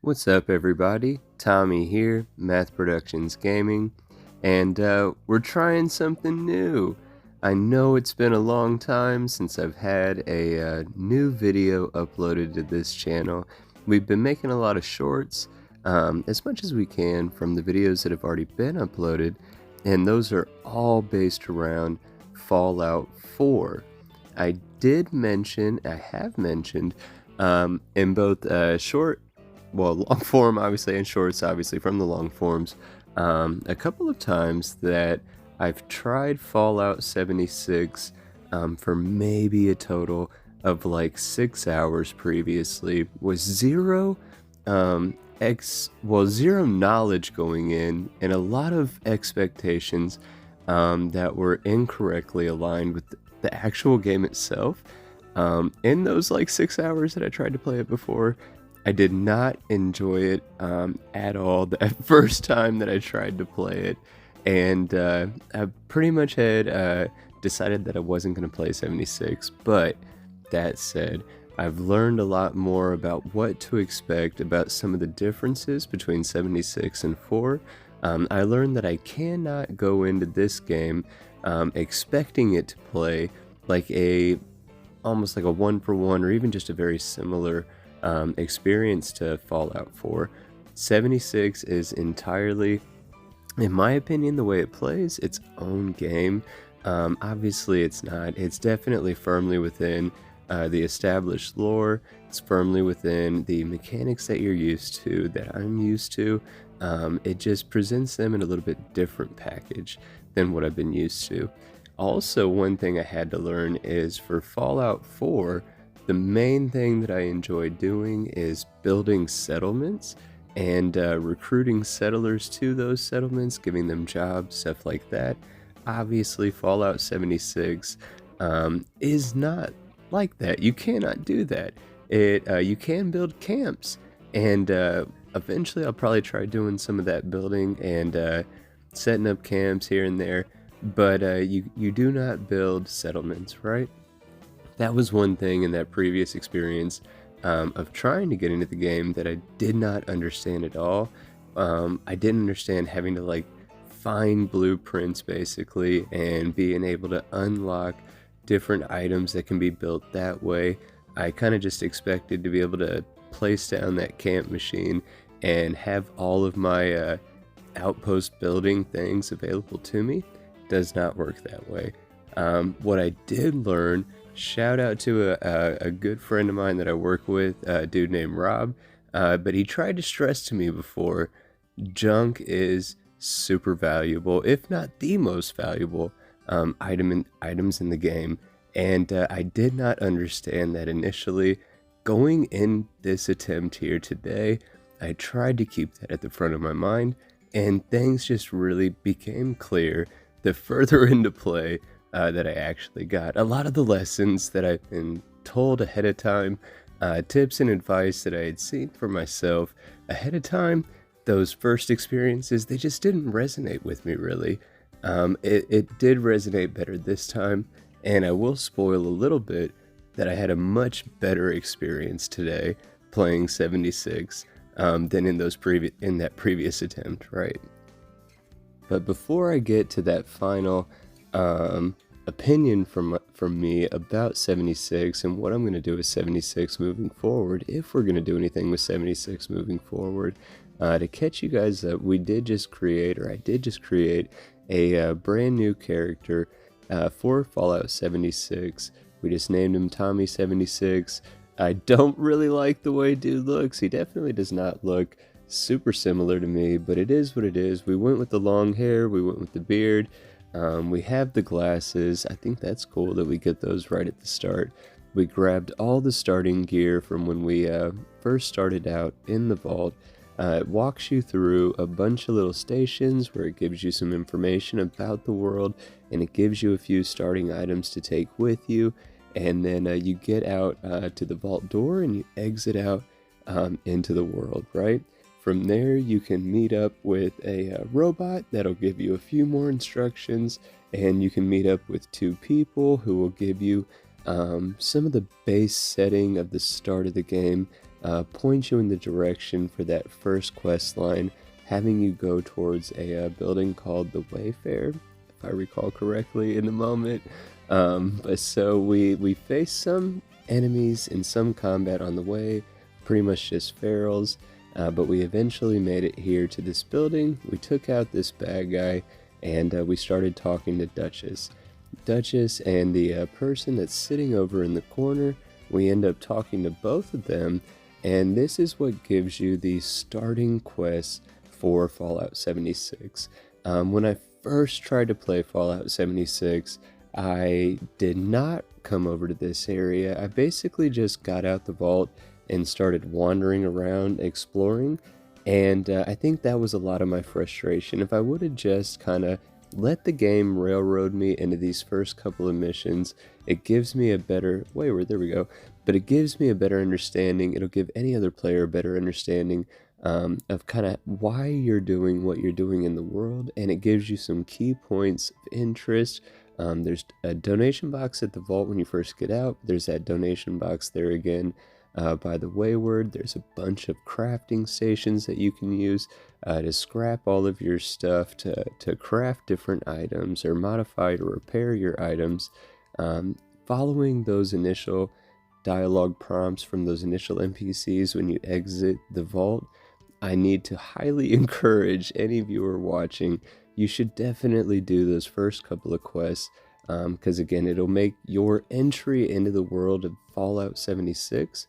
What's up, everybody? Tommy here, Math Productions Gaming, and we're trying something new. I know it's been a long time since I've had a new video uploaded to this channel. We've been making a lot of shorts, as much as we can from the videos that have already been uploaded, and those are all based around Fallout 4. I have mentioned, in both long form obviously and shorts obviously from the long forms, a couple of times that I've tried Fallout 76 for maybe a total of like 6 hours previously, with zero knowledge going in and a lot of expectations that were incorrectly aligned with the actual game itself. In those like 6 hours that I tried to play it before, I did not enjoy it at all the first time that I tried to play it, and I pretty much had decided that I wasn't going to play 76, but that said, I've learned a lot more about what to expect about some of the differences between 76 and 4. I learned that I cannot go into this game expecting it to play like almost like a one-for-one or even just a very similar experience to Fallout 4. 76 is entirely, in my opinion, the way it plays, its own game. Obviously it's not. It's definitely firmly within the established lore. It's firmly within the mechanics that you're used to, that I'm used to. It just presents them in a little bit different package than what I've been used to. Also, one thing I had to learn is for Fallout 4, the main thing that I enjoy doing is building settlements and recruiting settlers to those settlements, giving them jobs, stuff like that. Obviously, Fallout 76 is not like that. You cannot do that. You can build camps, and eventually I'll probably try doing some of that building and setting up camps here and there, but you do not build settlements, right? That was one thing in that previous experience of trying to get into the game that I did not understand at all. I didn't understand having to like find blueprints basically and being able to unlock different items that can be built that way. I kind of just expected to be able to place down that camp machine and have all of my outpost building things available to me. Does not work that way. What I did learn, shout out to a good friend of mine that I work with, a dude named Rob, but he tried to stress to me before, junk is super valuable, if not the most valuable items in the game, and I did not understand that initially. Going in this attempt here today, I tried to keep that at the front of my mind, and things just really became clear the further into play that I actually got. A lot of the lessons that I've been told ahead of time, tips and advice that I had seen for myself ahead of time, those first experiences, they just didn't resonate with me really. It did resonate better this time, and I will spoil a little bit that I had a much better experience today playing 76 than in that previous attempt, right? But before I get to that final opinion from me about 76 and what I'm going to do with 76 moving forward, if we're going to do anything with 76 moving forward, to catch you guys up, I did just create a brand new character for Fallout 76. We just named him Tommy 76. I don't really like the way dude looks. He definitely does not look super similar to me, but it is what it is. We went with the long hair, we went with the beard, we have the glasses. I think that's cool that we get those right at the start. We grabbed all the starting gear from when we first started out in the vault. It walks you through a bunch of little stations where it gives you some information about the world, and it gives you a few starting items to take with you, and then you get out to the vault door and you exit out into the world, right? From there, you can meet up with a robot that'll give you a few more instructions, and you can meet up with 2 people who will give you some of the base setting of the start of the game, point you in the direction for that first quest line, having you go towards a building called the Wayfair, if I recall correctly in the moment. But so we faced some enemies in some combat on the way, pretty much just ferals, but we eventually made it here to this building. We took out this bad guy, and we started talking to Duchess. Duchess and the person that's sitting over in the corner, we end up talking to both of them, and this is what gives you the starting quest for Fallout 76. When I first tried to play Fallout 76, I did not come over to this area. I basically just got out the vault and started wandering around exploring, and I think that was a lot of my frustration. If I would have just kind of let the game railroad me into these first couple of missions, it gives me a better Wayward, there we go, but it gives me a better understanding. It'll give any other player a better understanding of kind of why you're doing what you're doing in the world, and it gives you some key points of interest. There's a donation box at the vault when you first get out. There's that donation box there again by the Wayward. There's a bunch of crafting stations that you can use to scrap all of your stuff to craft different items or modify or repair your items. Following those initial dialogue prompts from those initial NPCs when you exit the vault, I need to highly encourage any viewer watching, you should definitely do those first couple of quests, because again, it'll make your entry into the world of Fallout 76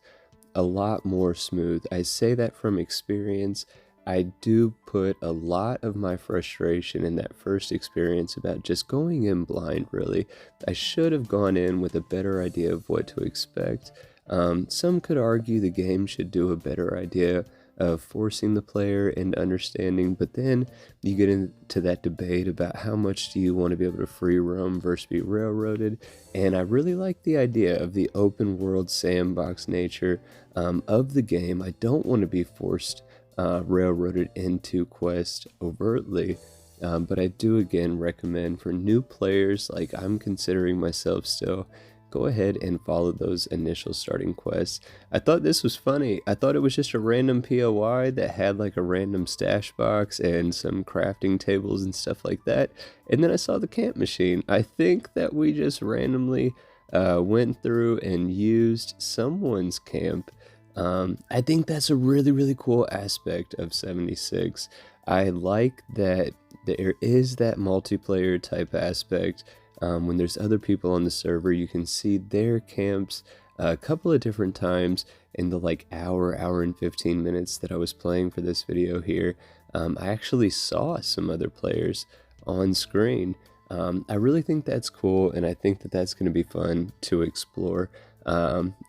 a lot more smooth. I say that from experience. I do put a lot of my frustration in that first experience about just going in blind, really. I should have gone in with a better idea of what to expect. Some could argue the game should do a better idea of forcing the player into understanding, but then you get into that debate about how much do you want to be able to free roam versus be railroaded, and I really like the idea of the open world sandbox nature of the game. I don't want to be forced railroaded into quest overtly, but I do again recommend for new players, like I'm considering myself still, go ahead and follow those initial starting quests. I thought this was funny. I thought it was just a random POI that had like a random stash box and some crafting tables and stuff like that, and then I saw the camp machine. I think that we just randomly went through and used someone's camp. I think that's a really cool aspect of 76. I like that there is that multiplayer type aspect. When there's other people on the server, you can see their camps a couple of different times in the like hour and 15 minutes that I was playing for this video here. I actually saw some other players on screen. I really think that's cool, and I think that that's going to be fun to explore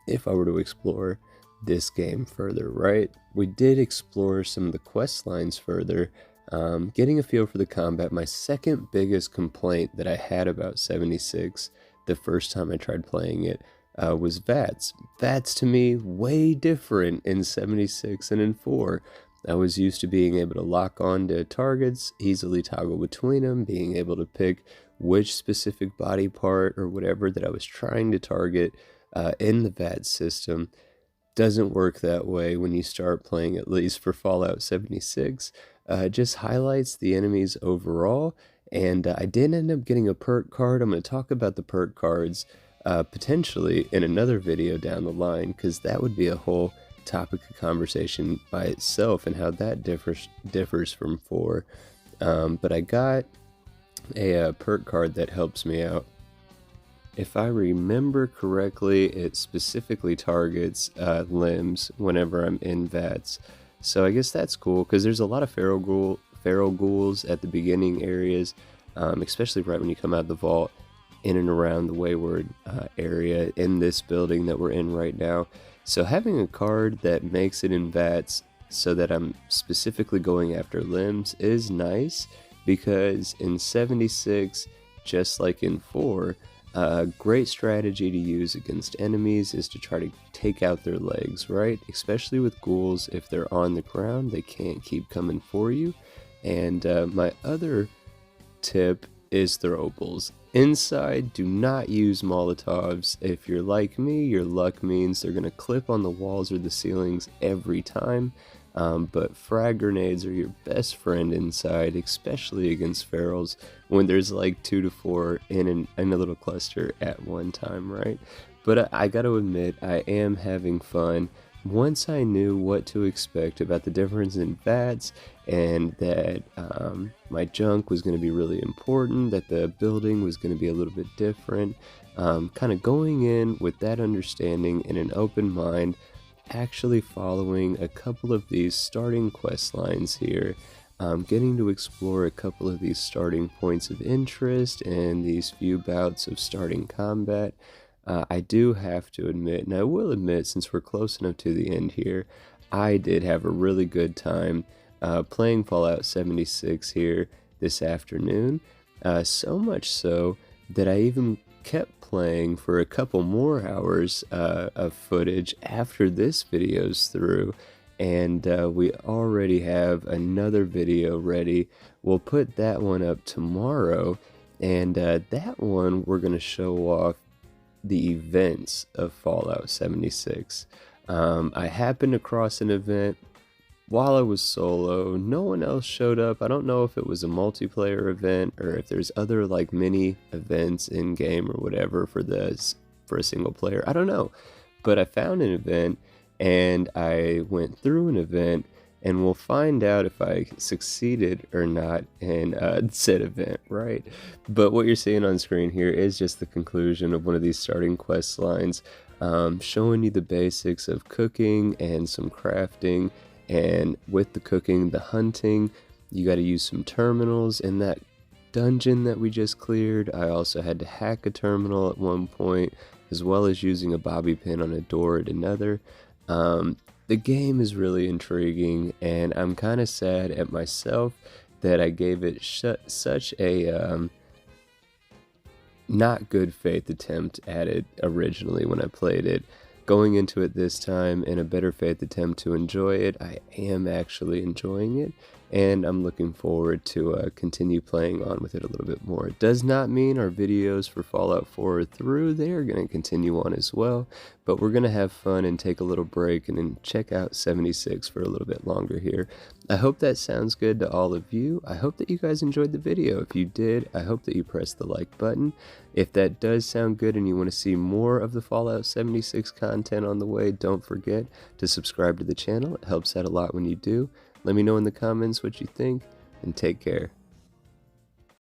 if I were to explore this game further, right? We did explore some of the quest lines further, getting a feel for the combat. My second biggest complaint that I had about 76 the first time I tried playing it was VATS. VATS to me way different in 76 and in 4. I was used to being able to lock on to targets, easily toggle between them, being able to pick which specific body part or whatever that I was trying to target in the VATS system. Doesn't work that way when you start playing, at least for Fallout 76. It just highlights the enemies overall, and I did end up getting a perk card. I'm going to talk about the perk cards potentially in another video down the line, because that would be a whole topic of conversation by itself and how that differs from 4. But I got a perk card that helps me out. If I remember correctly, it specifically targets limbs whenever I'm in VATS. So I guess that's cool, because there's a lot of feral ghouls at the beginning areas, especially right when you come out of the vault, in and around the Wayward area in this building that we're in right now. So having a card that makes it in VATS so that I'm specifically going after limbs is nice, because in 76, just like in 4, a great strategy to use against enemies is to try to take out their legs, right? Especially with ghouls, if they're on the ground, they can't keep coming for you. And my other tip is throwables. Inside, do not use Molotovs. If you're like me, your luck means they're going to clip on the walls or the ceilings every time. But frag grenades are your best friend inside, especially against ferals when there's like 2 to 4 in a little cluster at one time, right? But I gotta admit, I am having fun. Once I knew what to expect about the difference in VATS and that my junk was going to be really important, that the building was going to be a little bit different, kind of going in with that understanding and an open mind, actually following a couple of these starting quest lines here, getting to explore a couple of these starting points of interest and these few bouts of starting combat. I do have to admit, and I will admit since we're close enough to the end here, I did have a really good time playing Fallout 76 here this afternoon, so much so that I even kept playing for a couple more hours of footage after this video's through, and we already have another video ready. We'll put that one up tomorrow, and that one we're going to show off the events of Fallout 76. I happened across an event while I was solo. No one else showed up. I don't know if it was a multiplayer event or if there's other like mini events in game or whatever for a single player. I don't know. But I found an event and I went through an event, and we'll find out if I succeeded or not in said event, right? But what you're seeing on screen here is just the conclusion of one of these starting quest lines, showing you the basics of cooking and some crafting. And with the cooking, the hunting, you got to use some terminals. In that dungeon that we just cleared, I also had to hack a terminal at one point, as well as using a bobby pin on a door at another. The game is really intriguing, and I'm kind of sad at myself that I gave it such a not good faith attempt at it originally when I played it. Going into it this time in a better faith attempt to enjoy it, I am actually enjoying it, and I'm looking forward to continue playing on with it a little bit more. It does not mean our videos for Fallout 4 are through. They are going to continue on as well, but we're going to have fun and take a little break and then check out 76 for a little bit longer here. I hope that sounds good to all of you. I hope that you guys enjoyed the video. If you did, I hope that you pressed the like button. If that does sound good and you want to see more of the Fallout 76 content on the way, don't forget to subscribe to the channel. It helps out a lot when you do. Let me know in the comments what you think, and take care.